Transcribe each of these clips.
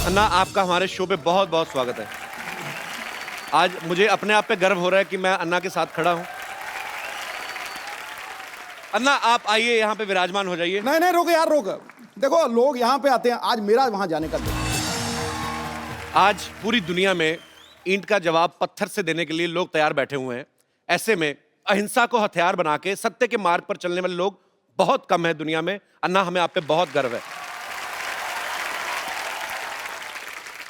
अन्ना, आपका हमारे शो पे बहुत बहुत स्वागत है। आज मुझे अपने आप पे गर्व हो रहा है कि मैं अन्ना के साथ खड़ा हूं। अन्ना, आप आइए, यहाँ पे विराजमान हो जाइए। नहीं नहीं, रोक यार, रोक। देखो, लोग यहाँ पे आते हैं, आज मेरा वहां जाने का दिन। आज पूरी दुनिया में ईंट का जवाब पत्थर से देने के लिए लोग तैयार बैठे हुए हैं। ऐसे में अहिंसा को हथियार बना के सत्य के मार्ग पर चलने वाले लोग बहुत कम है दुनिया में। अन्ना, हमें आप पे बहुत गर्व है।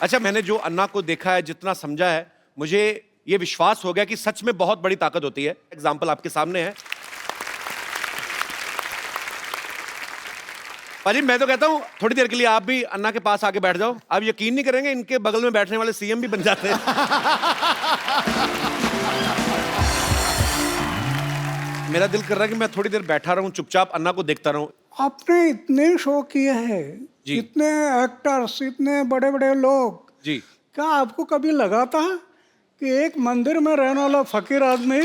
अच्छा, मैंने जो अन्ना को देखा है, जितना समझा है, मुझे ये विश्वास हो गया कि सच में बहुत बड़ी ताकत होती है। एग्जाम्पल आपके सामने है। पाजी, मैं तो कहता हूं थोड़ी देर के लिए आप भी अन्ना के पास आके बैठ जाओ। आप यकीन नहीं करेंगे, इनके बगल में बैठने वाले सीएम भी बन जाते हैं। मेरा दिल कर रहा है कि मैं थोड़ी देर बैठा रहूं, चुपचाप अन्ना को देखता रहूं। आपने इतने शो किए हैं, जी। इतने एक्टर्स, इतने बड़े बड़े लोग, जी। क्या आपको कभी लगा था कि एक मंदिर में रहने वाला फकीर आदमी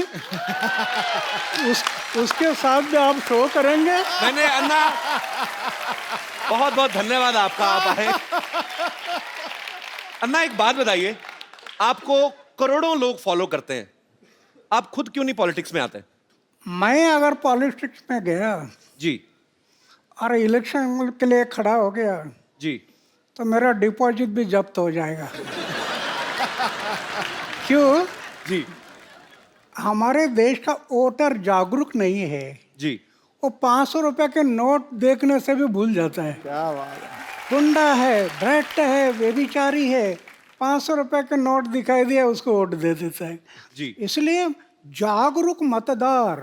उसके साथ भी आप शो करेंगे? मैंने अन्ना, बहुत बहुत धन्यवाद आपका, आप आए। अन्ना, एक बात बताइए, आपको करोड़ों लोग फॉलो करते हैं, आप खुद क्यों नहीं पॉलिटिक्स में आते? मैं अगर पॉलिटिक्स में गया जी। और इलेक्शन के लिए खड़ा हो गया जी। तो मेरा डिपॉजिट भी जब्त हो जाएगा। क्यों? जी। हमारे देश का वोटर जागरूक नहीं है। जी। वो 500 रुपए के नोट देखने से भी भूल जाता है। क्या बात है। गुंडा है, भ्रष्ट है, व्यभिचारी है, 500 रुपए के नोट दिखाई दिया उसको वोट दे देता है। जी। इसलिए जागरूक मतदार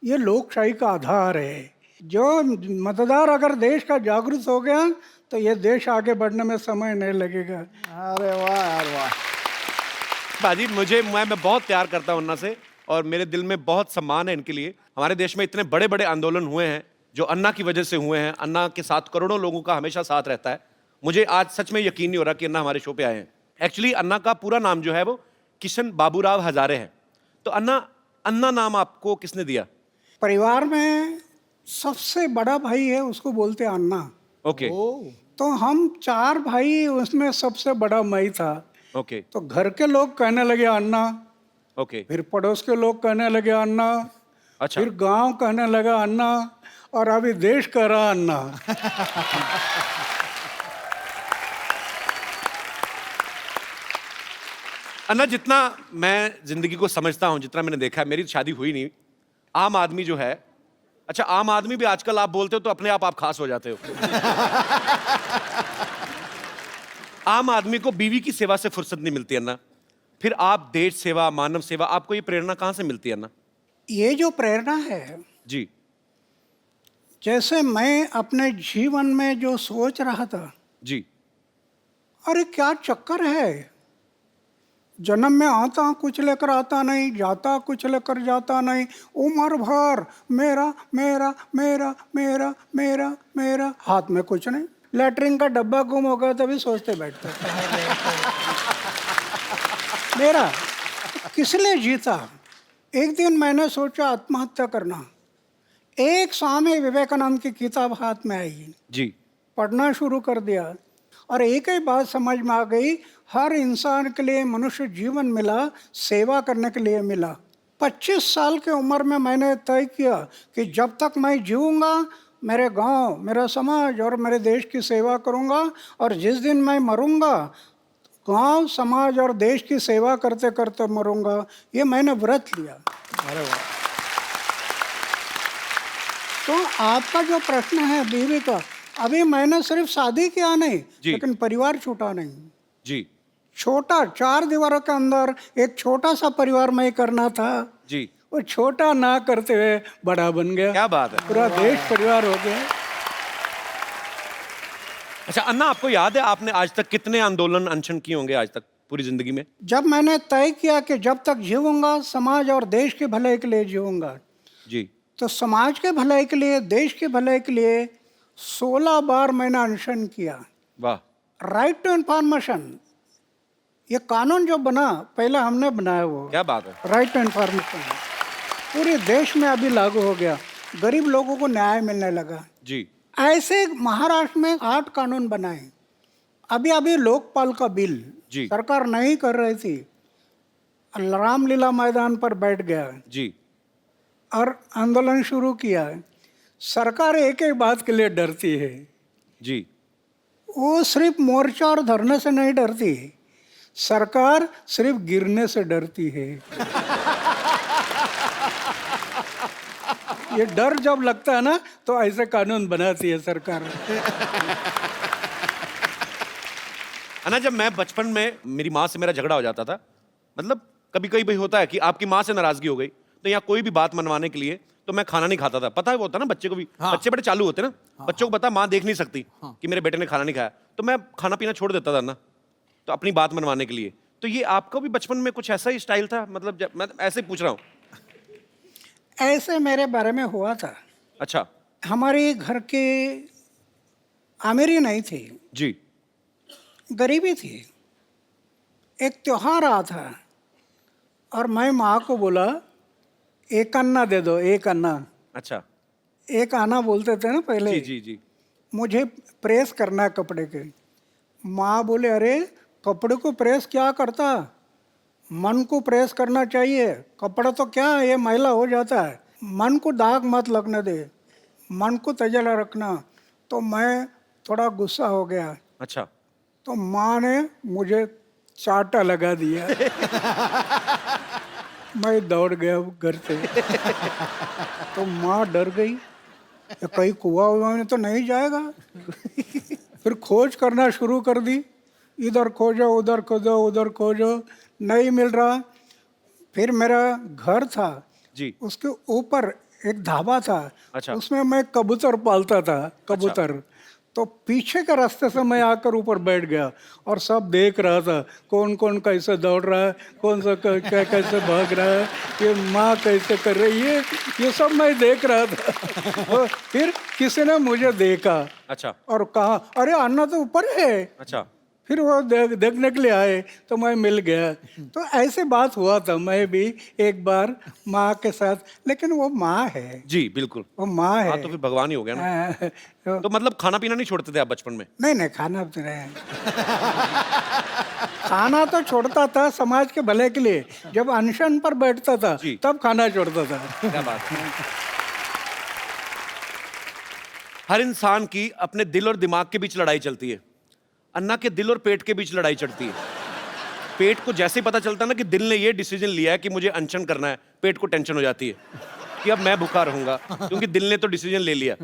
ये लोकशाही का आधार है। जो मतदार अगर देश का जागरूक हो गया तो ये देश आगे बढ़ने में समय नहीं लगेगा। अरे वाह यार, वाह। बाजी, मैं बहुत प्यार करता हूं अन्ना से, और मेरे दिल में बहुत सम्मान है इनके लिए। हमारे देश में इतने बड़े बड़े आंदोलन हुए हैं जो अन्ना की वजह से हुए हैं। अन्ना के साथ करोड़ों लोगों का हमेशा साथ रहता है। मुझे आज सच में यकीन नहीं हो रहा कि अन्ना हमारे शो पे आए हैं। एक्चुअली अन्ना का पूरा नाम जो है वो किशन बाबूराव हजारे है। तो अन्ना, अन्ना नाम आपको किसने दिया? परिवार में सबसे बड़ा भाई है, उसको बोलते हैं अन्ना। ओके। तो हम 4 भाई, उसमें सबसे बड़ा मैं ही था। ओके। तो घर के लोग कहने लगे अन्ना, ओके। फिर पड़ोस के लोग कहने लगे अन्ना, अच्छा। फिर गांव कहने लगा अन्ना, और अभी देश कह रहा अन्ना। अन्ना, जितना मैं जिंदगी को समझता हूं, जितना मैंने देखा है, मेरी शादी हुई नहीं, आम आदमी जो है, अच्छा आम आदमी भी आजकल आप बोलते हो तो अपने आप खास हो जाते हो। आम आदमी को बीवी की सेवा से फुर्सत नहीं मिलती अन्ना, फिर आप देश सेवा, मानव सेवा, आपको ये प्रेरणा कहां से मिलती है अन्ना? ये जो प्रेरणा है, जी। जैसे मैं अपने जीवन में जो सोच रहा था, जी। अरे क्या चक्कर है, जन्म में आता कुछ लेकर आता नहीं, जाता कुछ लेकर जाता नहीं, उम्र भर मेरा मेरा मेरा मेरा मेरा मेरा, हाथ में कुछ नहीं, लेटरिन का डब्बा गुम हो गया तभी सोचते बैठते मेरा किस लिए जीता। एक दिन मैंने सोचा आत्महत्या करना। एक स्वामी विवेकानंद की किताब हाथ में आई, जी। पढ़ना शुरू कर दिया, और एक ही बात समझ में आ गई, हर इंसान के लिए मनुष्य जीवन मिला सेवा करने के लिए मिला। 25 साल की उम्र में मैंने तय किया कि जब तक मैं जीऊँगा मेरे गांव, मेरा समाज और मेरे देश की सेवा करूँगा, और जिस दिन मैं मरूँगा गांव, समाज और देश की सेवा करते करते मरूँगा। ये मैंने व्रत लिया। अरे वाह। तो आपका जो प्रश्न है बीवी का, अभी मैंने सिर्फ शादी किया नहीं, लेकिन परिवार छूटा नहीं। जी। छोटा 4 दीवारों के अंदर एक छोटा सा परिवार में करना था, जी। वो छोटा ना करते हुए बड़ा बन गया। क्या बात है। पूरा देश परिवार हो गया। अच्छा अन्ना, आपको याद है आपने आज तक कितने आंदोलन अनशन किए होंगे आज तक पूरी जिंदगी में? जब मैंने तय किया कि जब तक जीऊंगा समाज और देश के भलाई के लिए जीऊंगा, जी। तो समाज के भलाई के लिए, देश के भलाई के लिए 16 बार मैंने अनशन किया। वाह। राइट टू इन्फॉर्मेशन, ये कानून जो बना पहले हमने बनाया, वो क्या बात है। राइट टू इन्फॉर्मेशन पूरे देश में अभी लागू हो गया। गरीब लोगों को न्याय मिलने लगा। जी। ऐसे महाराष्ट्र में 8 कानून बनाए। अभी अभी लोकपाल का बिल जी। सरकार नहीं कर रही थी, रामलीला मैदान पर बैठ गया जी और आंदोलन शुरू किया। सरकार एक ही बात के लिए डरती है, जी वो सिर्फ मोर्चा और धरने से नहीं डरती, सरकार सिर्फ गिरने से डरती है। ये डर जब लगता है ना तो ऐसे कानून बनाती है सरकार। अन्ना, जब मैं बचपन में मेरी माँ से मेरा झगड़ा हो जाता था, मतलब कभी कभी भाई होता है कि आपकी माँ से नाराजगी हो गई, तो यहाँ कोई भी बात मनवाने के लिए तो मैं खाना नहीं खाता था। पता है वो होता है ना बच्चे को भी, बच्चे बड़े चालू होते हैं ना, बच्चों को पता माँ देख नहीं सकती कि मेरे बेटे ने खाना नहीं खाया, तो मैं खाना पीना छोड़ देता था ना, तो अपनी बात मनवाने के लिए। तो ये आपका भी बचपन में कुछ ऐसा ही स्टाइल था? मतलब मैं ऐसे ही पूछ रहा हूँ। ऐसे मेरे बारे में हुआ था। अच्छा हमारे घर के अमीरी नहीं थी, जी गरीबी थी। एक त्योहार आ था और मैं माँ को बोला एक अन्ना दे दो, एक अन्ना। अच्छा एक आना बोलते थे ना पहले। जी जी जी मुझे प्रेस करना है कपड़े के। माँ बोले अरे कपड़े को प्रेस क्या करता, मन को प्रेस करना चाहिए, कपड़ा तो क्या है, ये मैला हो जाता है, मन को दाग मत लगने दे, मन को तजला रखना। तो मैं थोड़ा गुस्सा हो गया, अच्छा तो माँ ने मुझे चाटा लगा दिया। मैं दौड़ गया घर से। तो माँ डर गई, ये कहीं कुआ हुआ में तो नहीं जाएगा। फिर खोज करना शुरू कर दी, इधर खोजो उधर खोजो उधर खोजो, नहीं मिल रहा। फिर मेरा घर था, जी उसके ऊपर एक ढाबा था, अच्छा। उसमें मैं कबूतर पालता था, कबूतर। तो पीछे के रास्ते से मैं आकर ऊपर बैठ गया और सब देख रहा था, कौन कौन कैसे दौड़ रहा है, कौन सा कैसे भाग रहा है, ये माँ कैसे कर रही है, ये सब मैं देख रहा था। और फिर किसी ने मुझे देखा अच्छा और कहा अरे अन्ना तो ऊपर है। अच्छा फिर वो देखने के लिए आए तो मैं मिल गया। तो ऐसे बात हुआ था मैं भी एक बार माँ के साथ, लेकिन वो माँ है, जी बिल्कुल। वो माँ है। हाँ तो फिर भगवान ही हो गया ना। तो तो मतलब खाना पीना नहीं छोड़ते थे आप बचपन में? नहीं नहीं, खाना तो नहीं। खाना तो छोड़ता था समाज के भले के लिए, जब अनशन पर बैठता था जी। तब खाना छोड़ता था। क्या बात है। हर इंसान की अपने दिल और दिमाग के बीच लड़ाई चलती है। अन्ना के दिल और पेट के बीच लड़ाई चलती है। पेट को जैसे ही पता चलता है ना कि दिल ने ये डिसीजन लिया है कि मुझे अनशन करना है, पेट को टेंशन हो जाती है कि अब मैं भूखा रहूंगा, क्योंकि दिल ने तो डिसीजन ले लिया।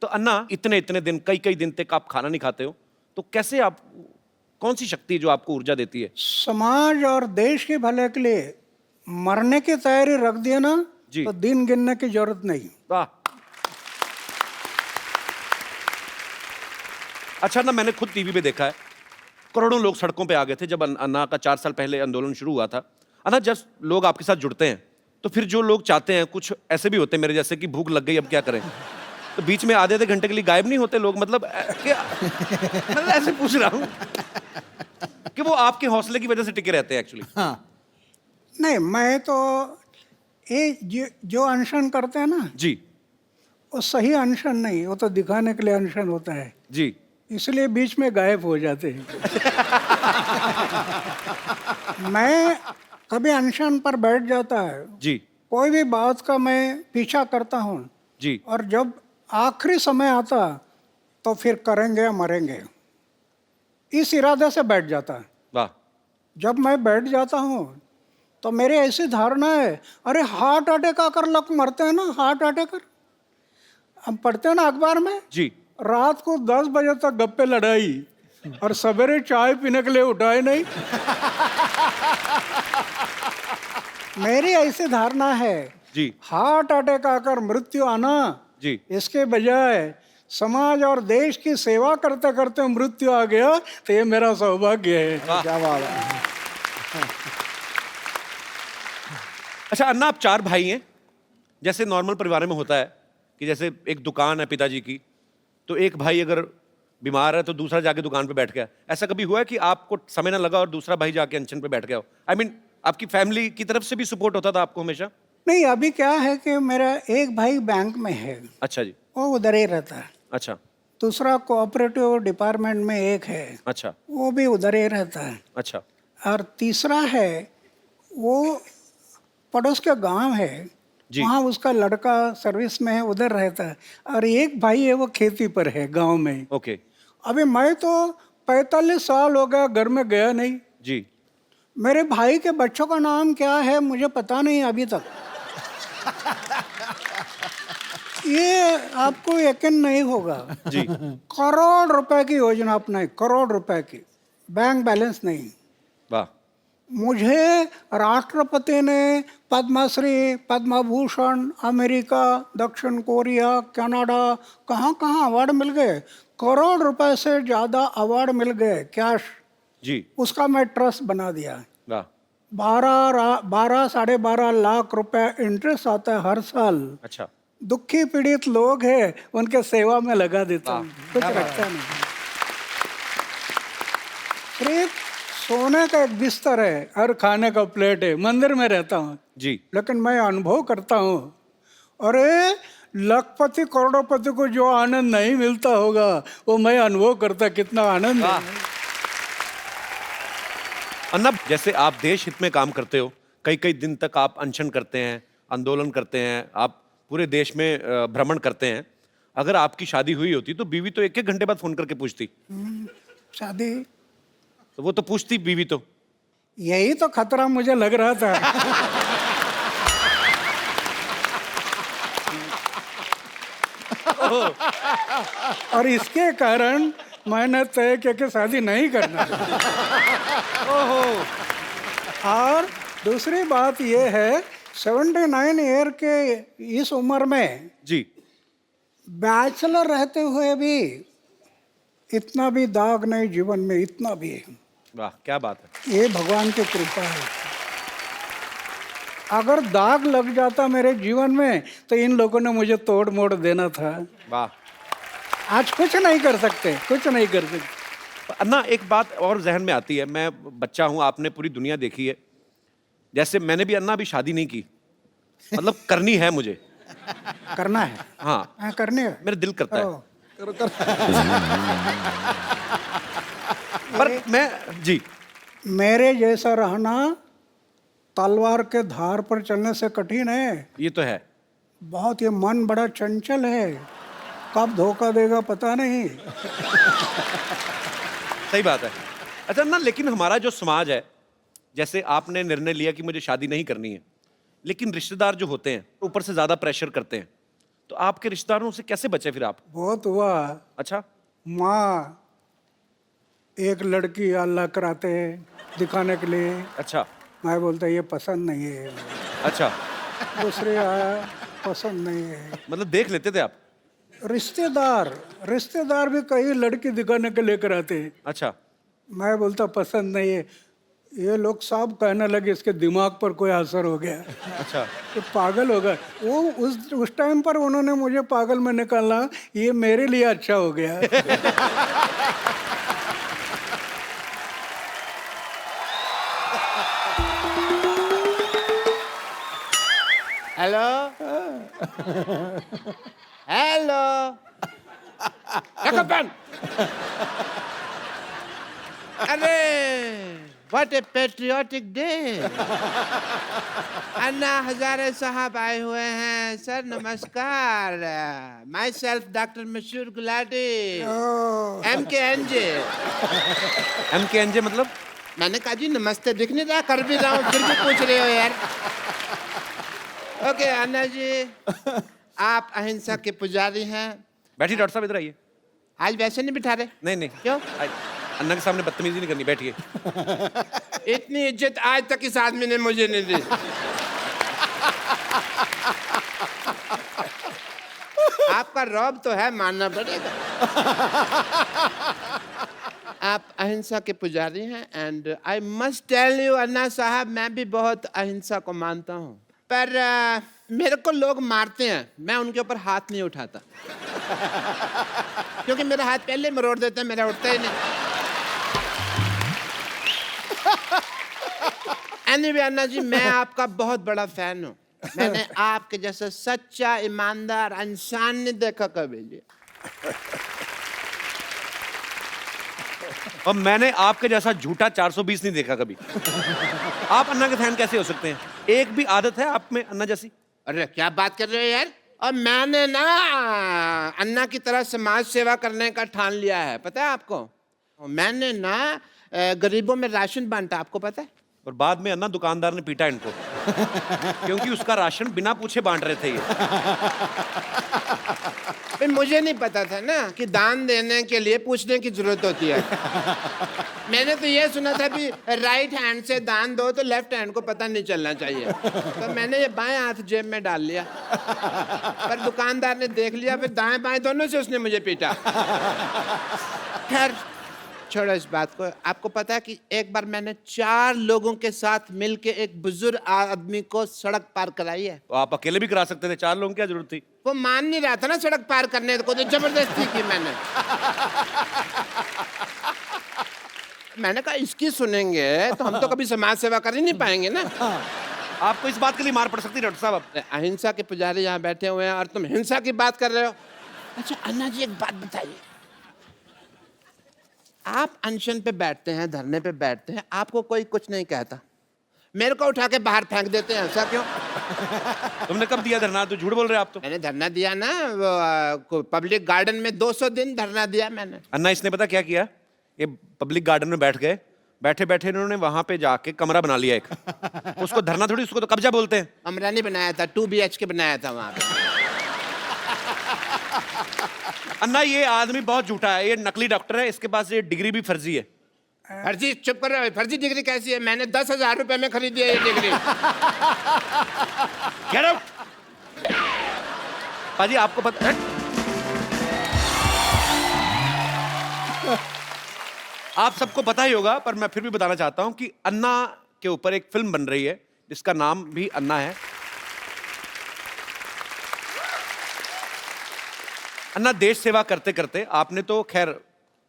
तो अन्ना, इतने इतने दिन, कई कई दिन तक आप खाना नहीं खाते हो, तो कैसे आप, कौन सी शक्ति है जो आपको ऊर्जा देती है? समाज और देश के भले के लिए मरने की तैयारी रख दिया ना जी। तो दिन गिनने की जरूरत नहीं। वाह। अच्छा ना, मैंने खुद टीवी पे देखा है, करोड़ों लोग सड़कों पे आ गए थे जब अन्ना का 4 साल पहले आंदोलन शुरू हुआ था। अन्ना, जब लोग आपके साथ जुड़ते हैं तो फिर जो लोग चाहते हैं, कुछ ऐसे भी होते हैं मेरे जैसे कि भूख लग गई अब क्या करें, तो बीच में आधे घंटे के लिए गायब नहीं होते लोग, मतलब क्या, मतलब ऐसे पूछ रहा हूँ कि वो आपके हौसले की वजह से टिके रहते हैं एक्चुअली। हाँ नहीं, मैं तो ये जो अनशन करते हैं ना, जी वो सही अनशन नहीं, वो तो दिखाने के लिए अनशन होता है, जी इसलिए बीच में गायब हो जाते हैं। मैं कभी अनशन पर बैठ जाता है, जी कोई भी बात का मैं पीछा करता हूँ, जी और जब आखिरी समय आता तो फिर करेंगे या मरेंगे, इस इरादे से बैठ जाता है। वाह। जब मैं बैठ जाता हूँ तो मेरी ऐसी धारणा है, अरे हार्ट अटैक आकर लोग मरते हैं ना, हार्ट अटैक कर, हम पढ़ते हैं ना अखबार में, जी रात को 10 बजे तक गप्पे लड़ाई और सवेरे चाय पीने के लिए उठाए नहीं। मेरी ऐसी धारणा है, जी हार्ट अटैक आकर मृत्यु आना, जी इसके बजाय समाज और देश की सेवा करते करते मृत्यु आ गया तो ये मेरा सौभाग्य है। क्या बात है। अच्छा अन्ना, आप 4 भाई हैं, जैसे नॉर्मल परिवार में होता है कि जैसे एक दुकान है पिताजी की, तो एक भाई अगर बीमार है तो दूसरा जाके दुकान पे बैठ गया। ऐसा कभी हुआ है कि आपको समय ना लगा और दूसरा भाई जाके अनशन पे बैठ गया हो? आई मीन आपकी फैमिली की तरफ से भी सपोर्ट होता था आपको हमेशा? नहीं, अभी क्या है कि मेरा एक भाई बैंक में है, अच्छा जी। वो उधर ही रहता है, अच्छा दूसरा कोऑपरेटिव डिपार्टमेंट में एक है, अच्छा वो भी उधर ही रहता है। अच्छा और तीसरा है वो पड़ोस के गांव है, जी। वहाँ उसका लड़का सर्विस में है, उधर रहता है। और एक भाई है वो खेती पर है गांव में। ओके अभी मैं तो 45 साल हो गया घर में गया नहीं। जी। मेरे भाई के बच्चों का नाम क्या है मुझे पता नहीं अभी तक। ये आपको यकीन नहीं होगा, जी करोड़ रुपए की योजना अपनाई, करोड़ रुपए की, बैंक बैलेंस नहीं। वाह मुझे राष्ट्रपति ने पद्मश्री, पद्म भूषण, अमेरिका, दक्षिण कोरिया, कनाडा, कहाँ कहाँ अवार्ड मिल गए। करोड़ रुपए से ज़्यादा अवार्ड मिल गए कैश। जी उसका मैं ट्रस्ट बना दिया। वाह 12-12.5 लाख रुपए इंटरेस्ट आता है हर साल। अच्छा दुखी पीड़ित लोग हैं उनके सेवा में लगा देता हूँ, कुछ रखता नहीं। सिर्फ सोने का एक बिस्तर है और खाने का प्लेट है, मंदिर में रहता हूँ। जी लेकिन मैं अनुभव करता हूँ, अरे लखपति करोड़पति को जो आनंद नहीं मिलता होगा वो मैं अनुभव करता, कितना आनंद है। अन्ना, जैसे आप देश हित में काम करते हो, कई कई दिन तक आप अनशन करते हैं, आंदोलन करते हैं, आप पूरे देश में भ्रमण करते हैं। अगर आपकी शादी हुई होती तो बीवी तो एक एक घंटे बाद फोन करके पूछती। शादी तो वो तो पूछती बीवी तो। यही तो खतरा मुझे लग रहा था। और इसके कारण मैंने तय किया कि शादी नहीं करना। और दूसरी बात यह है, 79 ईयर के इस उम्र में जी बैचलर रहते हुए भी इतना भी दाग नहीं जीवन में, इतना भी है। वाह क्या बात है। ये भगवान की कृपा है। अगर दाग लग जाता मेरे जीवन में तो इन लोगों ने मुझे तोड़ मोड़ देना था। वाह। आज कुछ नहीं कर सकते, कुछ नहीं कर सकते। अन्ना, एक बात और जहन में आती है, मैं बच्चा हूं, आपने पूरी दुनिया देखी है। जैसे मैंने भी अन्ना अभी शादी नहीं की, मतलब करनी है मुझे। करना है? हाँ करनी है। मेरा दिल करता है। करो। पर मैं जी मेरे जैसा रहना तलवार के धार पर चलने से कठिन है। ये तो है। बहुत, ये मन बड़ा चंचल है, कब धोखा देगा पता नहीं। सही बात है। अच्छा ना, लेकिन हमारा जो समाज है, जैसे आपने निर्णय लिया कि मुझे शादी नहीं करनी है, लेकिन रिश्तेदार जो होते हैं ऊपर से ज्यादा प्रेशर करते हैं, तो आपके रिश्तेदारों से कैसे बचे फिर आप? बहुत हुआ। अच्छा। माँ एक लड़की अल्लाह कराते हैं दिखाने के लिए। अच्छा। मैं बोलता ये पसंद नहीं है। अच्छा, दूसरे आया, पसंद नहीं है। मतलब देख लेते थे आप? रिश्तेदार भी कई लड़की दिखाने के लेकर आते हैं। अच्छा। मैं बोलता पसंद नहीं है। ये लोग सब कहने लगे इसके दिमाग पर कोई असर हो गया। अच्छा। तो पागल होगा वो। उस टाइम पर उन्होंने मुझे पागल में निकाला, ये मेरे लिए अच्छा हो गया। Hello hello pen. अरे what a patriotic day. Anna Hazare साहब आए हुए हैं। सर नमस्कार। माई सेल्फ डॉक्टर मशहूर गुलाटी, MKNJ। MKNJ मतलब? मैंने कहा जी नमस्ते दिख नहीं रहा, कर भी रहा हूँ फिर भी पूछ रहे हो यार। ओके अन्ना जी, आप अहिंसा के पुजारी हैं। बैठिए डॉक्टर साहब, इधर आइए। आज वैसे नहीं बिठा रहे? नहीं नहीं, क्यों? अन्ना के सामने बदतमीजी नहीं करनी, बैठिए। इतनी इज्जत आज तक इस आदमी ने मुझे नहीं दी। आपका रौब तो है, मानना पड़ेगा। आप अहिंसा के पुजारी हैं and I must tell you Anna sahab, मैं भी बहुत अहिंसा को मानता हूँ, पर मेरे को लोग मारते हैं, मैं उनके ऊपर हाथ नहीं उठाता। क्योंकि मेरा हाथ पहले मरोड़ देते हैं, मेरा उठता ही नहीं। Anyway, अन्ना जी, मैं आपका बहुत बड़ा फैन हूँ। मैंने आपके जैसा सच्चा ईमानदार इंसान नहीं देखा कभी जी। और मैंने आपके जैसा झूठा 420 नहीं देखा कभी। आप अन्ना के फैन कैसे हो सकते हैं? एक भी आदत है आप में अन्ना जैसी? अरे क्या बात कर रहे हो यार। और मैंने ना अन्ना की तरह समाज सेवा करने का ठान लिया है, पता है आपको। और मैंने ना गरीबों में राशन बांटा, आपको पता है। और बाद में अन्ना दुकानदार ने पीटा इनको क्योंकि उसका राशन बिना पूछे बांट रहे थे ये। भाई मुझे नहीं पता था ना कि दान देने के लिए पूछने की जरूरत होती है। मैंने तो ये सुना था कि राइट हैंड से दान दो तो लेफ्ट हैंड को पता नहीं चलना चाहिए, तो मैंने ये बाएं हाथ जेब में डाल लिया। पर दुकानदार ने देख लिया, फिर दाएं बाएं दोनों से उसने मुझे पीटा। खैर छोड़ो इस बात को। आपको पता है कि एक बार मैंने 4 लोगों के साथ मिलके एक बुजुर्ग आदमी को सड़क पार कराई है। तो आप अकेले भी करा सकते थे, 4 लोगों की क्या जरूरत थी? वो मान नहीं रहा था ना सड़क पार करने को, तो जबरदस्ती की मैंने। मैंने कहा इसकी सुनेंगे तो हम तो कभी समाज सेवा कर ही नहीं पाएंगे ना। आपको इस बात के लिए मार पड़ सकती है डॉक्टर साहब। अहिंसा के पुजारी यहाँ बैठे हुए हैं और तुम हिंसा की बात कर रहे हो। अच्छा अन्ना जी एक बात बताइए, आप अनशन पे बैठते हैं, धरने पे बैठते हैं, आपको कोई कुछ नहीं कहता, मेरे को उठा के बाहर फेंक देते हैं, ऐसा क्यों? तुमने कब दिया धरना? तो झूठ बोल रहे हैं आप तो। मैंने धरना दिया ना वो, पब्लिक गार्डन में 200 दिन धरना दिया मैंने। अन्ना इसने पता क्या किया? ये पब्लिक गार्डन में बैठ गए, बैठे बैठे इन्होंने वहां पे जाके कमरा बना लिया एक। उसको धरना थोड़ी, उसको तो कब्जा बोलते हैं। कमरा नहीं बनाया था, 2 BHK बनाया था वहां पे। अन्ना ये आदमी बहुत झूठा है, ये नकली डॉक्टर है, इसके पास ये डिग्री भी फर्जी है। फर्जी? चुप कर रहे हो, फर्जी डिग्री कैसी है? मैंने 10,000 रुपए में खरीदी है ये डिग्री। Get out! पाजी आपको पता है? आप सबको पता ही होगा, पर मैं फिर भी बताना चाहता हूं कि अन्ना के ऊपर एक फिल्म बन रही है जिसका नाम भी अन्ना है। अन्ना देश सेवा करते करते आपने तो खैर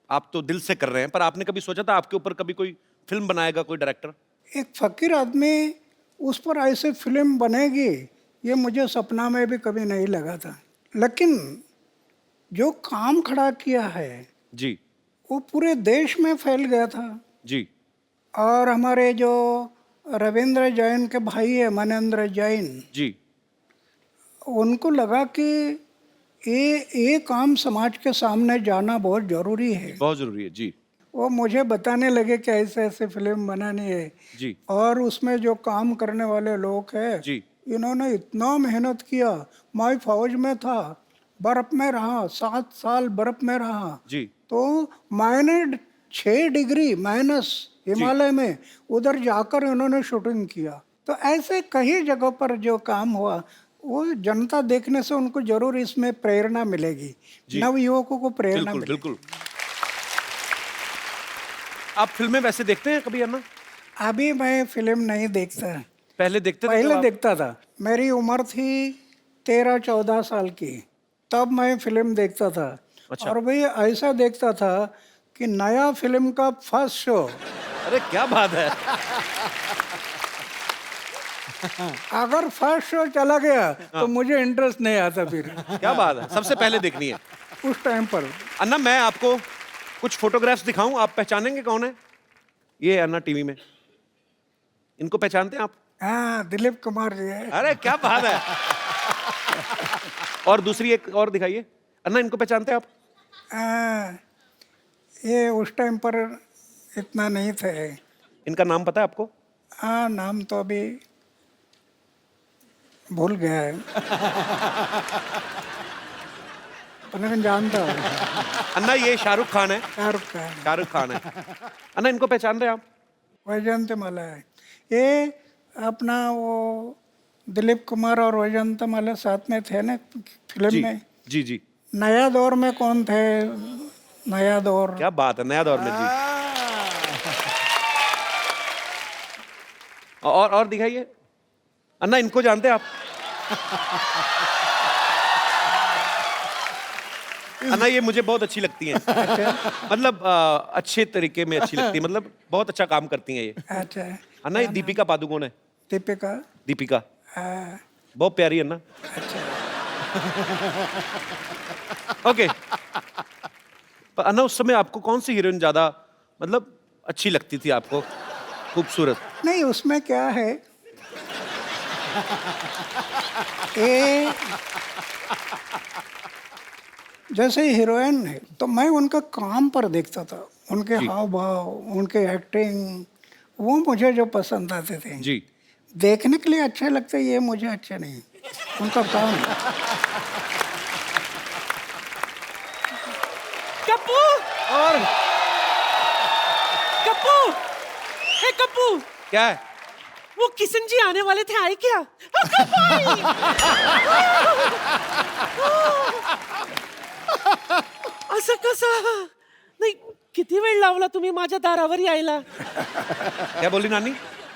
आप तो दिल से कर रहे हैं, पर आपने कभी सोचा था आपके ऊपर कभी कोई फिल्म बनाएगा कोई डायरेक्टर? एक फकीर आदमी उस पर ऐसे फिल्म बनेगी ये मुझे सपना में भी कभी नहीं लगा था। लेकिन जो काम खड़ा किया है जी वो पूरे देश में फैल गया था। जी। और हमारे जो रविंद्र जैन के भाई है मनेंद्र जैन, जी उनको लगा कि ये काम समाज के सामने जाना बहुत ज़रूरी है। बहुत जरूरी है। जी वो मुझे बताने लगे कि ऐसे ऐसे फिल्म बनानी है। जी और उसमें जो काम करने वाले लोग हैं जी इन्होंने इतना मेहनत किया। मैं फौज में था, बर्फ में रहा, 7 साल बर्फ में रहा, जी तो मैंने 6 डिग्री माइनस हिमालय में उधर जाकर इन्होंने शूटिंग किया। तो ऐसे कई जगहों पर जो काम हुआ वो जनता देखने से उनको जरूर इसमें प्रेरणा मिलेगी, नव युवकों को प्रेरणा बिल्कुल मिलेगी। बिल्कुल। आप फिल्में वैसे देखते हैं कभी अन्ना? अभी मैं फिल्म नहीं देखता, पहले देखते थे? पहले कब आप? देखता था। मेरी उम्र थी 13-14 साल की, तब मैं फिल्म देखता था। अच्छा। और भाई ऐसा देखता था कि नया फिल्म का फर्स्ट शो, अरे क्या बात है। अगर फर्स्ट शो चला गया तो मुझे इंटरेस्ट नहीं आता फिर क्या बात है, सबसे पहले देखनी है। उस टाइम पर। अन्ना मैं आपको कुछ फोटोग्राफ्स दिखाऊं, आप पहचानेंगे कौन है? ये है अन्ना टीवी में, इनको पहचानते हैं आप? हाँ, दिलीप कुमार जी है। अरे क्या बात है। और दूसरी एक और दिखाइए। अन्ना इनको पहचानते हैं आप? ये उस टाइम पर इतना नहीं थे। इनका नाम पता है आपको? हाँ, नाम तो अभी भूल गया है पर लेकिन जानता हूँ। अन्ना ये शाहरुख खान है। शाहरुख खान, शाहरुख खान है। अन्ना इनको पहचान रहे हैं आप? वैजयंती माला है। ये अपना वो दिलीप कुमार और वैजयंती माला साथ में थे ना फिल्म जी में। जी जी। नया दौर में कौन थे? नया दौर। क्या बात है, नया दौर में। जी और दिखाइए। अन्ना इनको जानते हैं आप? अन्ना ये मुझे बहुत अच्छी लगती हैं। मतलब अच्छे तरीके में अच्छी लगती है, मतलब बहुत अच्छा काम करती हैं ये। अच्छा। अन्ना ये दीपिका पादुकोण है। दीपिका। दीपिका हाँ, बहुत प्यारी है अन्ना। अच्छा। ओके। पर अन्ना उस समय आपको कौन सी हीरोइन ज्यादा मतलब अच्छी लगती थी आपको, खूबसूरत। नहीं, उसमें क्या है, ये जैसे हीरोइन है तो मैं उनका काम पर देखता था, उनके हाव भाव, उनके एक्टिंग, वो मुझे जो पसंद आते थे। जी। देखने के लिए अच्छे लगते, ये मुझे अच्छे नहीं, उनका काम। कप्पू, और कप्पू, हे कप्पू, क्या है? वो किशन जी आने वाले थे, आए क्या? कप्पू आई! असं कसं? नाही, किती वेळ लावला तुम्ही माझ्या दारावर यायला? क्या बोली नानी?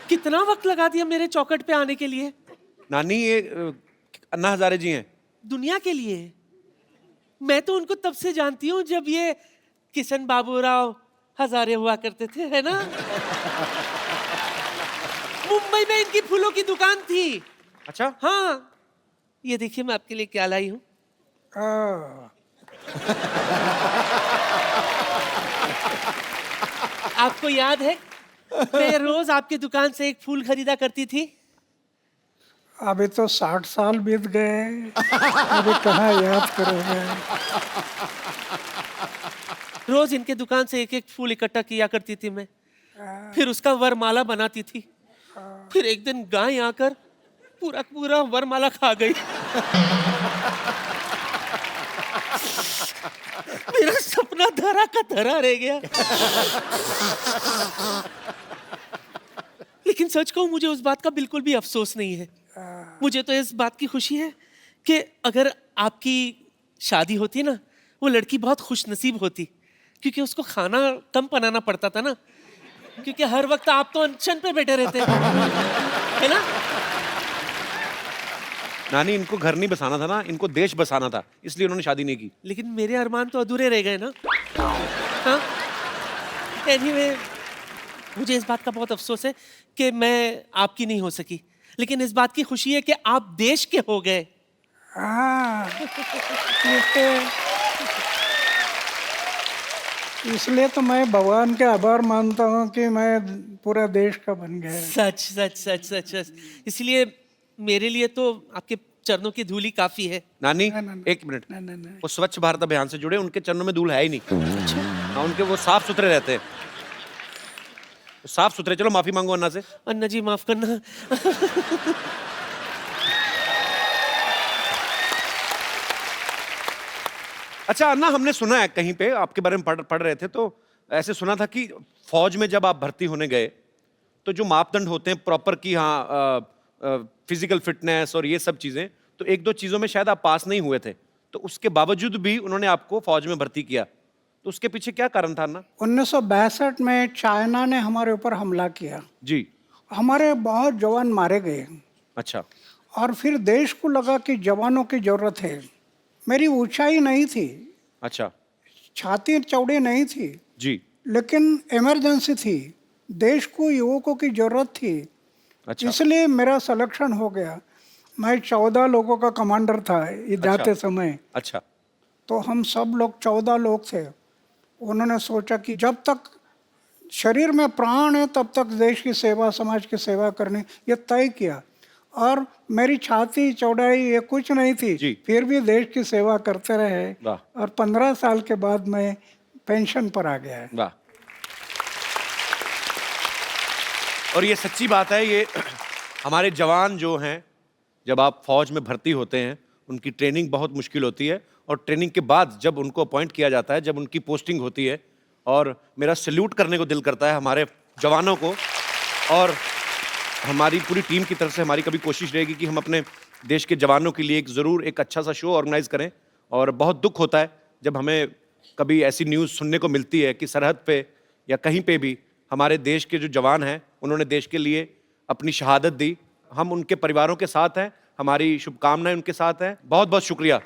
कितना वक्त लगा दिया मेरे चौखट पे आने के लिए? नानी ये अन्ना हजारे जी हैं। दुनिया के लिए। मैं तो उनको तब से जानती हूँ जब ये किशन बाबूराव हजारे हुआ करते थे, है ना? मुंबई में इनकी फूलों की दुकान थी। अच्छा। हाँ, ये देखिए मैं आपके लिए क्या लाई हूँ। आपको याद है मैं रोज आपकी दुकान से एक फूल खरीदा करती थी? अभी तो 60 साल बीत गए, अभी कहाँ याद करोगे। रोज इनके दुकान से एक एक फूल इकट्ठा किया करती थी मैं, फिर उसका वरमाला बनाती थी। फिर एक दिन गाय आकर पूरा पूरा वरमाला खा गई। मेरा सपना धरा का धरा रह गया। लेकिन सच कहूं, मुझे उस बात का बिल्कुल भी अफसोस नहीं है। मुझे तो इस बात की खुशी है कि अगर आपकी शादी होती ना, वो लड़की बहुत खुशनसीब होती, क्योंकि उसको खाना कम बनाना पड़ता था ना, क्योंकि हर वक्त आप तो अनशन पे बैठे रहते है ना। नानी, इनको घर नहीं बसाना था ना, इनको देश बसाना था, इसलिए उन्होंने शादी नहीं की। लेकिन मेरे अरमान तो अधूरे रह गए ना। हाँ, एनीवे, मुझे इस बात का बहुत अफसोस है कि मैं आपकी नहीं हो सकी, लेकिन इस बात की खुशी है कि आप देश के हो गए। हाँ, इसलिए तो मैं भगवान के आभार मानता हूँ कि मैं पूरा देश का बन गया। सच सच सच सच सच। इसलिए मेरे लिए तो आपके चरणों की धूली काफी है। नानी, ना। एक मिनट। नहीं। वो स्वच्छ भारत अभियान से जुड़े, उनके चरणों में धूल है ही नहीं। हाँ, उनके वो साफ सुथरे रहते हैं, साफ सुथरे। चलो माफी मांगो अन्ना से। अन्ना जी माफ करना। अच्छा अन्ना, हमने सुना है कहीं पे आपके बारे में पढ़ रहे थे, तो ऐसे सुना था कि फौज में जब आप भर्ती होने गए तो जो मापदंड होते हैं प्रॉपर की, हाँ, फिजिकल फिटनेस और ये सब चीजें, तो एक दो चीजों में शायद आप पास नहीं हुए थे, तो उसके बावजूद भी उन्होंने आपको फौज में भर्ती किया, तो उसके पीछे क्या कारण था अन्ना? 1962 में चाइना ने हमारे ऊपर हमला किया, जी। हमारे बहुत जवान मारे गए, अच्छा। और फिर देश को लगा कि जवानों की जरूरत है। मेरी ऊंचाई नहीं थी, अच्छा। छाती चौड़ी नहीं थी, जी। लेकिन इमरजेंसी थी, देश को युवकों की जरूरत थी। अच्छा। इसलिए मेरा सिलेक्शन हो गया। मैं 14 लोगों का कमांडर था जाते समय। अच्छा। तो हम सब लोग 14 लोग थे। उन्होंने सोचा कि जब तक शरीर में प्राण है तब तक देश की सेवा, समाज की सेवा करनी, ये तय किया। और मेरी छाती चौड़ाई ये कुछ नहीं थी, जी। फिर भी देश की सेवा करते रहे। वाह। और 15 साल के बाद मैं पेंशन पर आ गया। वाह। और ये सच्ची बात है, ये हमारे जवान जो हैं, जब आप फौज में भर्ती होते हैं, उनकी ट्रेनिंग बहुत मुश्किल होती है, और ट्रेनिंग के बाद जब उनको अपॉइंट किया जाता है, जब उनकी पोस्टिंग होती है, और मेरा सैल्यूट करने को दिल करता है हमारे जवानों को। और हमारी पूरी टीम की तरफ से हमारी कभी कोशिश रहेगी कि हम अपने देश के जवानों के लिए ज़रूर एक अच्छा सा शो ऑर्गेनाइज करें। और बहुत दुख होता है जब हमें कभी ऐसी न्यूज़ सुनने को मिलती है कि सरहद पे या कहीं पे भी हमारे देश के जो जवान हैं, उन्होंने देश के लिए अपनी शहादत दी। हम उनके परिवारों के साथ हैं, हमारी शुभकामनाएं उनके साथ हैं। बहुत बहुत शुक्रिया।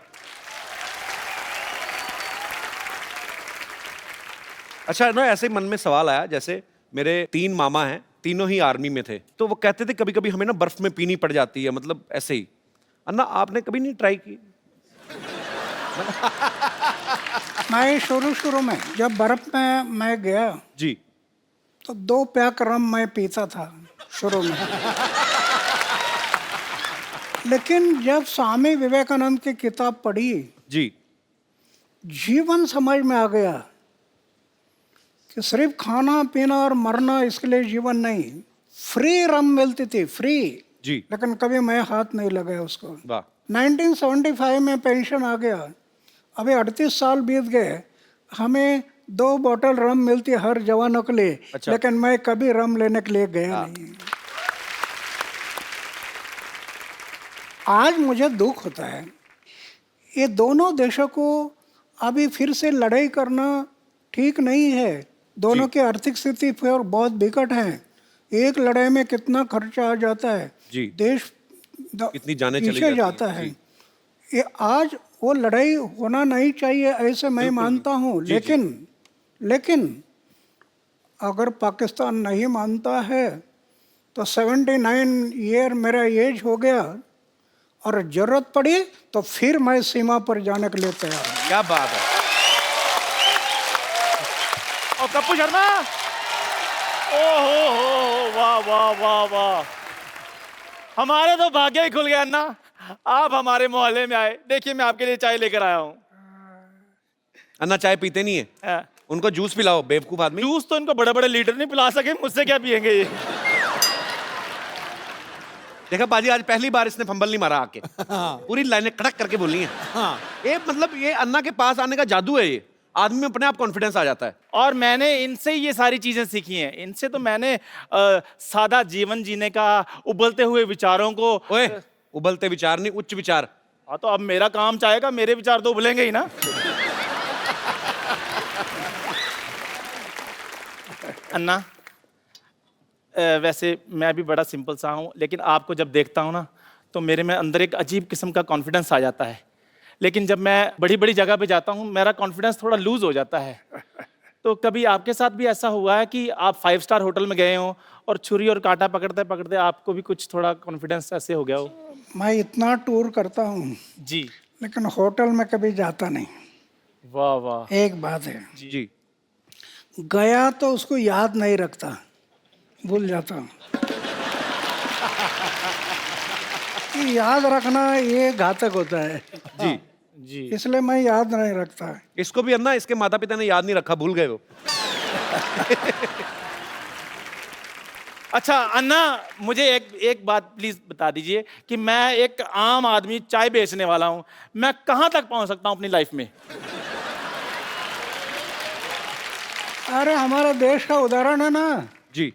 अच्छा ना, ऐसे ही मन में सवाल आया, जैसे मेरे 3 मामा हैं, तीनों ही आर्मी में थे, तो वो कहते थे कभी कभी हमें ना बर्फ में पीनी पड़ जाती है, मतलब ऐसे ही। अन्ना, आपने कभी नहीं ट्राई की? मैं शुरू में जब बर्फ में मैं गया जी। तो 2 पैक रम मैं पीता था शुरू में। लेकिन जब स्वामी विवेकानंद की किताब पढ़ी, जी जीवन समझ में आ गया कि सिर्फ खाना पीना और मरना इसके लिए जीवन नहीं। फ्री रम मिलती थी, फ्री, जी लेकिन कभी मैं हाथ नहीं लगाया उसको। वाह 1975 में पेंशन आ गया, अभी 38 साल बीत गए, हमें 2 बोतल रम मिलती है हर जवानों के लिए। अच्छा। लेकिन मैं कभी रम लेने के लिए गया नहीं। आज मुझे दुख होता है, ये दोनों देशों को अभी फिर से लड़ाई करना ठीक नहीं है। दोनों की आर्थिक स्थिति फिर बहुत विकट है। एक लड़ाई में कितना खर्चा आ जाता है, जी। देश कितनी जानें चली पीछे जाती जाता हैं, है। जी। ये आज वो लड़ाई होना नहीं चाहिए ऐसे मैं मानता हूँ। जी, लेकिन अगर पाकिस्तान नहीं मानता है तो 79 ईयर मेरा एज हो गया और जरूरत पड़ी तो फिर मैं सीमा पर जाने के लिए तैयार हूँ। क्या बात है। और कप्पू शर्मा, ओ हो, वाह वाह वाह वाह, हमारे तो भाग्य ही खुल गया अन्ना, आप हमारे मोहल्ले में आए। देखिए मैं आपके लिए चाय लेकर आया हूँ। अन्ना चाय पीते नहीं है, उनको जूस पिलाओ बेवकूफ आदमी। जूस तो इनको बड़े बड़े लीडर नहीं पिला सके, मुझसे क्या पियेंगे ये। देखा बाजी, आज पहली बार इसने फंबल नहीं मारा आके। पूरी लाइनें कड़क करके बोली हैं। हाँ। ये मतलब ये अन्ना के पास आने का जादू है। ये आदमी में अपने आप कॉन्फिडेंस आ जाता है। और मैंने इनसे ये सारी चीजें सीखी हैं। इनसे तो मैंने सादा जीवन जीने का, उबलते हुए विचारों को। ओए, उबलते विचार नहीं, उच्च विचार। हाँ तो अब मेरा काम चाहेगा, मेरे विचार तो उबलेंगे ही ना। अन्ना, वैसे मैं भी बड़ा सिंपल सा हूँ, लेकिन आपको जब देखता हूँ ना तो मेरे में अंदर एक अजीब किस्म का कॉन्फिडेंस आ जाता है। लेकिन जब मैं बड़ी बड़ी जगह पे जाता हूँ मेरा कॉन्फिडेंस थोड़ा लूज हो जाता है। तो कभी आपके साथ भी ऐसा हुआ है कि आप 5 स्टार होटल में गए हो और छुरी और कांटा पकड़ते पकड़ते आपको भी कुछ थोड़ा कॉन्फिडेंस ऐसे हो गया हो? मैं इतना टूर करता हूँ जी। लेकिन होटल में कभी जाता नहीं। वाह वाह। एक बात है, जी गया तो उसको याद नहीं रखता, भूल जाता हूँ। कि याद रखना ये घातक होता है, जी जी। इसलिए मैं याद नहीं रखता। इसको भी अन्ना, इसके माता पिता ने याद नहीं रखा, भूल गए वो। अच्छा अन्ना, मुझे एक बात प्लीज बता दीजिए कि मैं एक आम आदमी चाय बेचने वाला हूँ, मैं कहाँ तक पहुँच सकता हूँ अपनी लाइफ में? अरे हमारे देश का उदाहरण है ना, जी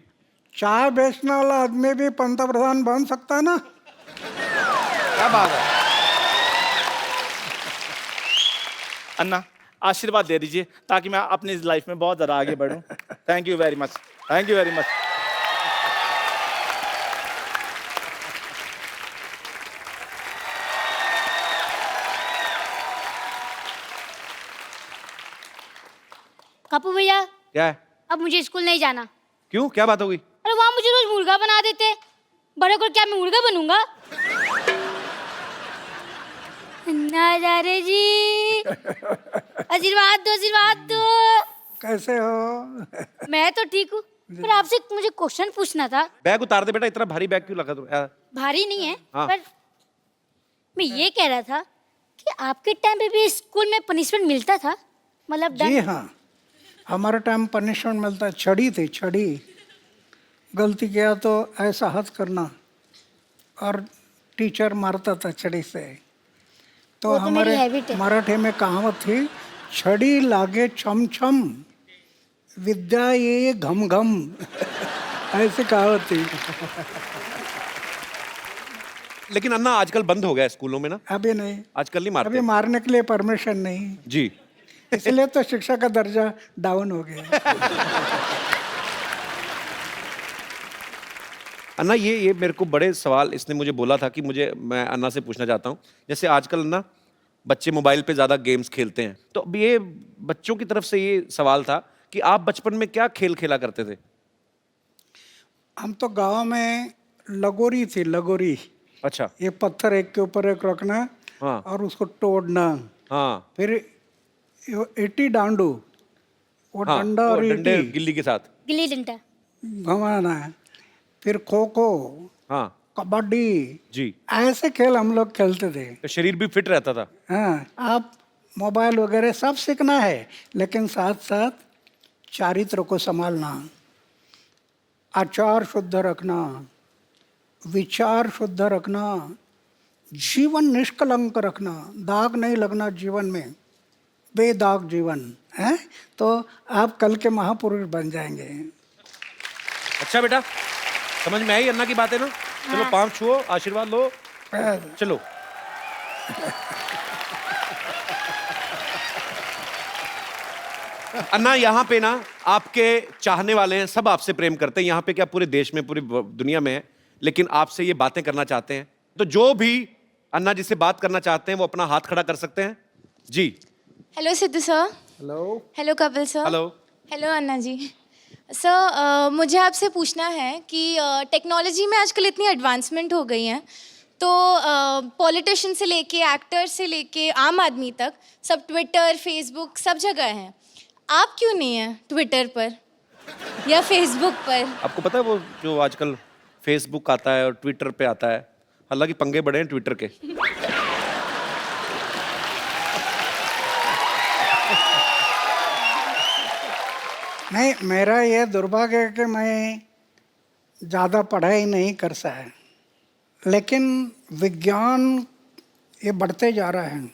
चाय बेचने वाला आदमी भी पंतप्रधान बन सकता है ना। क्या बात है। अन्ना आशीर्वाद दे दीजिए ताकि मैं अपनी लाइफ में बहुत ज़्यादा आगे बढ़ूं। Thank you very much, thank you very much. Kapoor भैया, क्या है? अब मुझे स्कूल नहीं जाना। क्यों, क्या बात हो गई? अरे वहाँ मुझे रोज मुर्गा बना देते, बड़े को क्या मैं मुर्गा बनूंगा? नजारे जी, आशीर्वाद दो, आशीर्वाद दो। कैसे हो? मैं तो ठीक हूँ, पर आपसे मुझे क्वेश्चन पूछना था। बैग उतार दे बेटा, इतना भारी बैग क्यों लगा? भारी नहीं है, हाँ। पर मैं ये कह रहा था कि आपके टाइम पे भी स्कूल में पनिशमेंट मिलता था, मतलब जी हाँ, हमारे टाइम पनिशमेंट मिलता, छड़ी थी, छड़ी। गलती किया तो ऐसा हाथ करना और टीचर मारता था छड़ी से। तो वो तो मेरी हमारे हैबिट है। मराठी में कहावत थी, छड़ी लागे छम छम, विद्या ये घम घम। ऐसी कहावत थी। लेकिन अन्ना आजकल बंद हो गया है स्कूलों में ना, अभी नहीं, आजकल नहीं अभी मारते। मारने के लिए परमिशन नहीं, जी इसलिए तो शिक्षा का दर्जा डाउन हो गया। अन्ना, ये मेरे को बड़े सवाल इसने मुझे बोला था कि मैं अन्ना से पूछना चाहता हूँ। जैसे आजकल ना बच्चे मोबाइल पे ज़्यादा गेम्स खेलते हैं, तो अब ये बच्चों की तरफ से ये सवाल था कि आप बचपन में क्या खेल खेला करते थे? हम तो गांव में लगोरी थी, लगोरी। अच्छा। ये पत्थर एक के ऊपर एक रखना, हाँ और उसको तोड़ना, हाँ फिर ईटी डांडू, वो हाँ, डंडा वो और डंडे ईटी, गिल्ली के साथ। गिल्ली डंडा। घुमाना, फिर खो खो, हाँ कबड्डी, जी, ऐसे खेल हम लोग खेलते थे। तो शरीर भी फिट रहता था। हाँ, आप मोबाइल वगैरह सब सीखना है, लेकिन साथ साथ चारित्र को संभालना, आचार शुद्ध रखना, विचार शुद्ध रखना, जीवन निष्कलंक रखना, दाग नहीं लगना जीवन में, बेदाग जीवन है, तो आप कल के महापुरुष बन जाएंगे। अच्छा बेटा, समझ में आई अन्ना की बातें ना? चलो पाँव छुओ, आशीर्वाद लो, चलो। अन्ना, यहाँ पे ना आपके चाहने वाले हैं, सब आपसे प्रेम करते हैं, यहाँ पे क्या पूरे देश में, पूरी दुनिया में है, लेकिन आपसे ये बातें करना चाहते हैं। तो जो भी अन्ना जी से बात करना चाहते हैं वो अपना हाथ खड़ा कर सकते हैं जी। Hello Sidhu sir. Hello. Hello Kapil sir. Hello. Hello Anna ji. Sir मुझे आपसे पूछना है कि टेक्नोलॉजी में आजकल इतनी एडवांसमेंट हो गई है, तो पॉलिटिशियन से लेके एक्टर से लेके आम आदमी तक सब ट्विटर फेसबुक सब जगह हैं। आप क्यों नहीं हैं ट्विटर पर या फेसबुक पर? आपको पता है वो जो आजकल फेसबुक आता है और ट्विटर पे आता है, हालांकि पंगे बड़े हैं ट्विटर के। नहीं, मेरा ये दुर्भाग्य है कि मैं ज़्यादा पढ़ाई नहीं कर सका, लेकिन विज्ञान ये बढ़ते जा रहा है,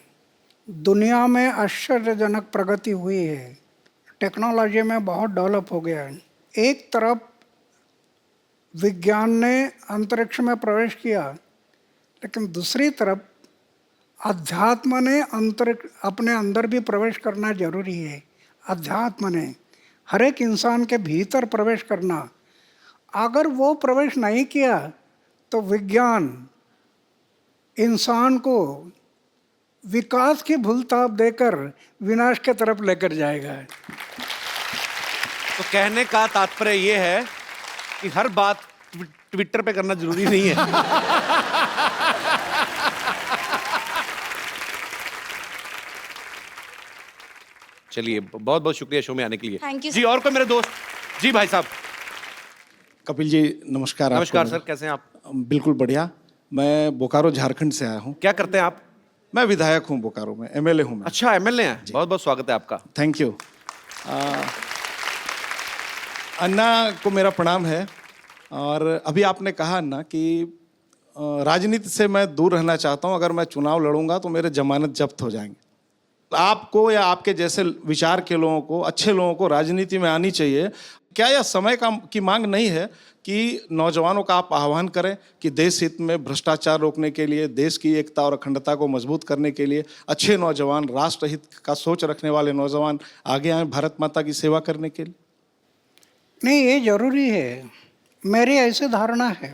दुनिया में आश्चर्यजनक प्रगति हुई है, टेक्नोलॉजी में बहुत डेवलप हो गया है। एक तरफ विज्ञान ने अंतरिक्ष में प्रवेश किया, लेकिन दूसरी तरफ अध्यात्म ने अंतरिक्ष अपने अंदर भी प्रवेश करना जरूरी है। अध्यात्म ने हर एक इंसान के भीतर प्रवेश करना, अगर वो प्रवेश नहीं किया तो विज्ञान इंसान को विकास की भूलताप देकर विनाश की तरफ लेकर जाएगा। तो कहने का तात्पर्य ये है कि हर बात ट्विटर पे करना जरूरी नहीं है। चलिए, बहुत बहुत शुक्रिया शो में आने के लिए। Thank you, ji, sir. और कोई मेरे दोस्त? जी भाई साहब। कपिल जी नमस्कार। नमस्कार आपको। सर, कैसे हैं आप? बिल्कुल बढ़िया। मैं बोकारो झारखंड से आया हूँ। क्या करते हैं आप? मैं विधायक हूँ बोकारो में, एमएलए हूँ मैं। अच्छा, एमएलए हैं। बहुत बहुत स्वागत है आपका। Thank you. अन्ना को मेरा प्रणाम है। और अभी आपने कहा अन्ना कि राजनीति से मैं दूर रहना चाहता हूँ, अगर मैं चुनाव लड़ूंगा तो मेरे जमानत जब्त हो जाएंगे। आपको या आपके जैसे विचार के लोगों को, अच्छे लोगों को राजनीति में आनी चाहिए। क्या यह समय की मांग नहीं है कि नौजवानों का आप आह्वान करें कि देश हित में भ्रष्टाचार रोकने के लिए, देश की एकता और अखंडता को मजबूत करने के लिए अच्छे नौजवान, राष्ट्र हित का सोच रखने वाले नौजवान आगे आए भारत माता की सेवा करने के लिए? नहीं, ये जरूरी है, मेरी ऐसी धारणा है।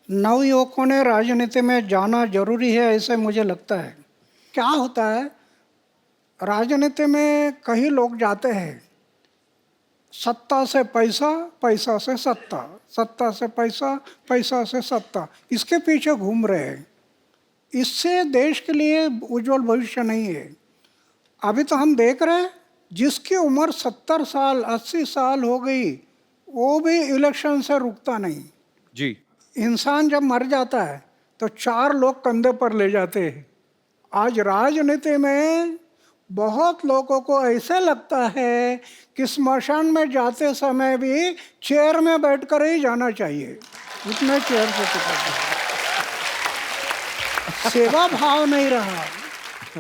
नवयुवकों ने राजनीति में जाना जरूरी है, ऐसे मुझे लगता है। क्या होता है, राजनीति में कई लोग जाते हैं, सत्ता से पैसा, पैसा से सत्ता, सत्ता से पैसा, पैसा से सत्ता, इसके पीछे घूम रहे हैं। इससे देश के लिए उज्जवल भविष्य नहीं है। अभी तो हम देख रहे हैं, जिसकी उम्र 70 साल 80 साल हो गई, वो भी इलेक्शन से रुकता नहीं। जी। इंसान जब मर जाता है तो 4 लोग कंधे पर ले जाते हैं। आज राजनीति में बहुत लोगों को ऐसे लगता है कि स्मशान में जाते समय भी चेयर में बैठकर ही जाना चाहिए, इतने चेयर से सेवा भाव नहीं रहा,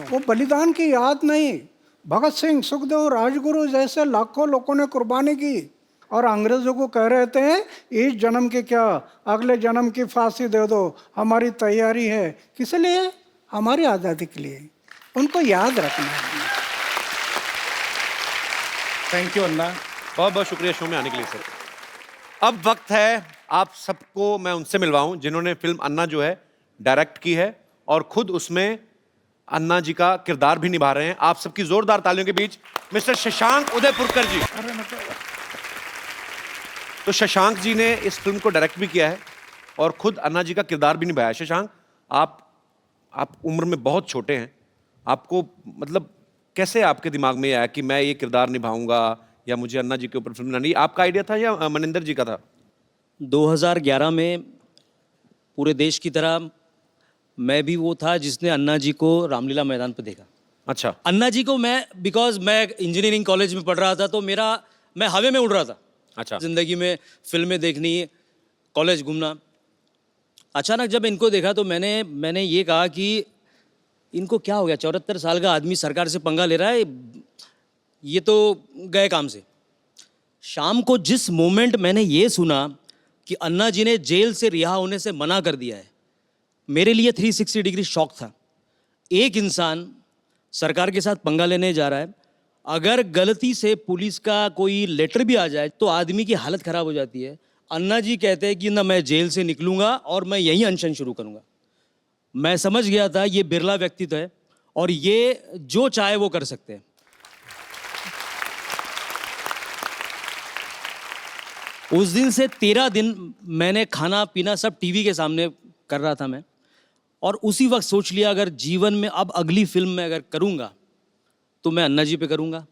वो बलिदान की याद नहीं। भगत सिंह, सुखदेव, राजगुरु जैसे लाखों लोगों ने कुर्बानी की और अंग्रेजों को कह रहे थे इस जन्म की क्या, अगले जन्म की फांसी दे दो, हमारी तैयारी है। किस लिए? हमारी आज़ादी के लिए। उनको याद रखना है। थैंक यू अन्ना। बहुत बहुत शुक्रिया शो में आने के लिए सर। अब वक्त है आप सबको मैं उनसे मिलवाऊं जिन्होंने फिल्म अन्ना जो है डायरेक्ट की है और खुद उसमें अन्ना जी का किरदार भी निभा रहे हैं। आप सबकी जोरदार तालियों के बीच मिस्टर शशांक उदयपुरकर जी। तो शशांक जी ने इस फिल्म को डायरेक्ट भी किया है और खुद अन्ना जी का किरदार भी निभाया है। शशांक, आप उम्र में बहुत छोटे हैं, आपको मतलब कैसे आपके दिमाग में आया कि मैं ये किरदार निभाऊंगा, या मुझे अन्ना जी के ऊपर फिल्म बनानी, आपका आइडिया था या मनिंदर जी का था? 2011 में पूरे देश की तरह मैं भी वो था जिसने अन्ना जी को रामलीला मैदान पर देखा। अच्छा। अन्ना जी को मैं बिकॉज मैं इंजीनियरिंग कॉलेज में पढ़ रहा था, तो मैं हवा में उड़ रहा था। अच्छा। जिंदगी में फिल्में देखनी, कॉलेज घूमना। अचानक जब इनको देखा तो मैंने ये कहा कि इनको क्या हो गया, 74 साल का आदमी सरकार से पंगा ले रहा है, ये तो गए काम से। शाम को जिस मोमेंट मैंने ये सुना कि अन्ना जी ने जेल से रिहा होने से मना कर दिया है, मेरे लिए 360 डिग्री शॉक था। एक इंसान सरकार के साथ पंगा लेने जा रहा है, अगर गलती से पुलिस का कोई लेटर भी आ जाए तो आदमी की हालत खराब हो जाती है। अन्ना जी कहते हैं कि ना मैं जेल से निकलूंगा और मैं यहीं अनशन शुरू करूंगा। मैं समझ गया था ये बिरला व्यक्तित्व है और ये जो चाहे वो कर सकते हैं। उस दिन से 13 दिन मैंने खाना पीना सब टीवी के सामने कर रहा था मैं, और उसी वक्त सोच लिया अगर जीवन में अब अगली फिल्म में अगर करूंगा तो मैं अन्ना जी पे करूंगा।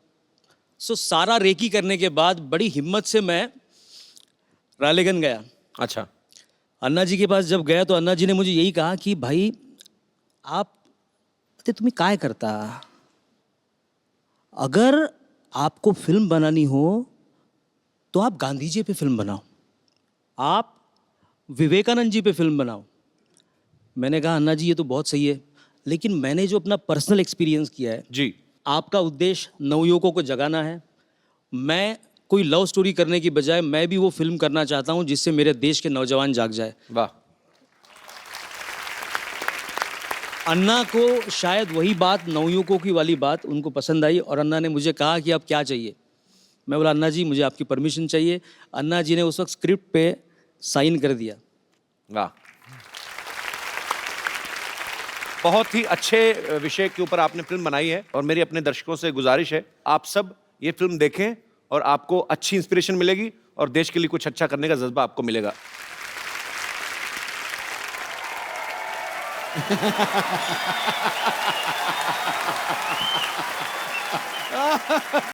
सो सारा रेकी करने के बाद बड़ी हिम्मत से मैं रालेगन गया। अच्छा। अन्ना जी के पास जब गया तो अन्ना जी ने मुझे यही कहा कि भाई आप तुम्हें काय करता, अगर आपको फिल्म बनानी हो तो आप गांधी जी पे फिल्म बनाओ, आप विवेकानंद जी पे फिल्म बनाओ। मैंने कहा अन्ना जी ये तो बहुत सही है, लेकिन मैंने जो अपना पर्सनल एक्सपीरियंस किया है, जी, आपका उद्देश्य नवयुवकों को जगाना है। मैं कोई लव स्टोरी करने की बजाय मैं भी वो फिल्म करना चाहता हूं जिससे मेरे देश के नौजवान जाग जाए। वाह। अन्ना को शायद वही बात, नवयुवकों की वाली बात उनको पसंद आई और अन्ना ने मुझे कहा कि अब क्या चाहिए। मैं बोला अन्ना जी मुझे आपकी परमिशन चाहिए। अन्ना जी ने उस वक्त स्क्रिप्ट पे साइन कर दिया। वाह। बहुत ही अच्छे विषय के ऊपर आपने फिल्म बनाई है और मेरी अपने दर्शकों से गुजारिश है आप सब ये फिल्म देखें और आपको अच्छी इंस्पिरेशन मिलेगी और देश के लिए कुछ अच्छा करने का जज्बा आपको मिलेगा।